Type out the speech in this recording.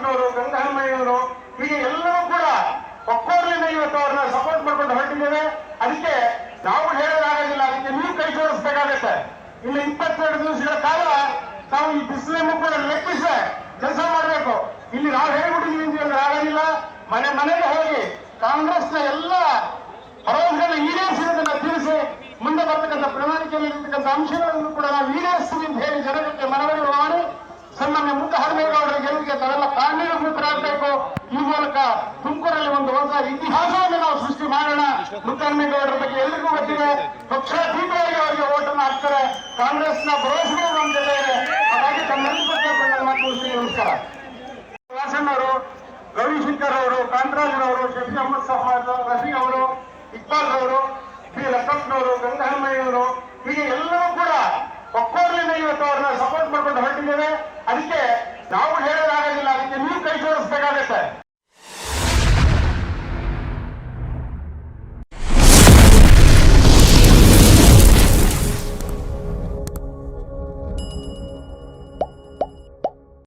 ಯಲ್ಲಪ್ಪನವರು, ಗಂಗಹನುಮಯ್ಯನವರು, ಹೀಗೆ ಎಲ್ಲರೂ ಕೂಡ ಒಕ್ಕೋರ್ಲಿಂದ ಇವತ್ತು ಅವ್ರನ್ನ ಸಪೋರ್ಟ್ ಮಾಡ್ಕೊಂಡು ಹೊರಟಿದ್ದೇವೆ. ಅದಕ್ಕೆ ನಾವು ಹೇಳೋದಾಗೋದಿಲ್ಲ, ಅದಕ್ಕೆ ನೀವು ಕೈ ಜೋಡಿಸಬೇಕಾಗತ್ತೆ. ಇನ್ನು 22 ದಿವಸಗಳ ಕಾಲ ನಾವು ಈ ಬಿಸಿಲನ್ನು ಕೂಡ ಲೆಕ್ಕಿಸಿ ಕೆಲಸ ಮಾಡಬೇಕು. ಇಲ್ಲಿ ನಾವು ಹೇಳ್ಬಿಟ್ಟಿದ್ದೀವಿ ಅಂತ ಹೇಳಿದ್ರೆ ಆಗೋದಿಲ್ಲ. ಮನೆಗೆ ಹೋಗಿ ಕಾಂಗ್ರೆಸ್ನ ಎಲ್ಲ ಭರವಸೆಗಳನ್ನ ಈಡೇರಿಸಿರೋದನ್ನ ತಿಳಿಸಿ ಮುಂದೆ ಬರ್ತಕ್ಕಂಥ ಪ್ರಣಾಳಿಕೆಯಲ್ಲಿ ಇರತಕ್ಕಂಥ ಅಂಶಗಳನ್ನು ಕೂಡ ನಾವು ಈಡೇರಿಸ್ತೀವಿ ಅಂತ ಹೇಳಿ ಜನರಿಗೆ ಮನವಿ ಮಾಡಿ ಸನ್ಮಾನ್ಯ ಮುದ್ದಹನುಮೇಗೌಡರ ಗೆಲುವಿಗೆ ತಾವೆಲ್ಲ ಕಾರಣೀಭೂತರಾಗಬೇಕು. ಈ ಮೂಲಕ ತುಮಕೂರಲ್ಲಿ ಒಂದು ಹೊಸ ಇತಿಹಾಸವನ್ನು ನಾವು ಸೃಷ್ಟಿ ಮಾಡೋಣ. ಮುದ್ದಹನುಮೇಗೌಡರ ಬಗ್ಗೆ ಎಲ್ರಿಗೂ ಗೊತ್ತಿದೆ, ಪಕ್ಷಾತೀತವಾಗಿ ಅವರಿಗೆ ಓಟನ್ನು ಹಾಕ್ತಾರೆ. ಕಾಂಗ್ರೆಸ್ನ ಭರವಸೆಗಳು ನಮ್ಮ ಜೊತೆ ಇದೆ. ಹಾಗಾಗಿ ತಮ್ಮೆಲ್ಲರಿಗೂ ನನ್ನ ಮಾತು ಮುಗಿಸ್ತೀನಿ. ನಮಸ್ಕಾರ. ವಾಸಣ್ಣವರು, ರವಿಶಂಕರ್ ಅವರು, ಕಾಂತರಾಜರವರು, ಶಫಿ ಅಹಮದ್ ಸಹಮದ್, ರಫಿ ಅವರು, ಇಕ್ಬಾಲ್ ಅವರು, ಶ್ರೀ ಲಕ್ಕಪ್ಪನವರು, ಗಂಗಹನುಮಯ್ಯನವರು, ಹೀಗೆ ಎಲ್ಲರೂ ಕೂಡ ಒಕ್ಕೋರ್ಲಿಂದ ಇವತ್ತು ಅವ್ರನ್ನ ಸಪೋರ್ಟ್ ಮಾಡ್ಕೊಂಡು ಹೊರಟಿದ್ದೇವೆ. ಅದಕ್ಕೆ ನಾವು ಹೇಳೋದಾಗೋದಿಲ್ಲ, ಅದಕ್ಕೆ ನೀವು ಕೈ ಜೋಡಿಸಬೇಕಾಗತ್ತೆ.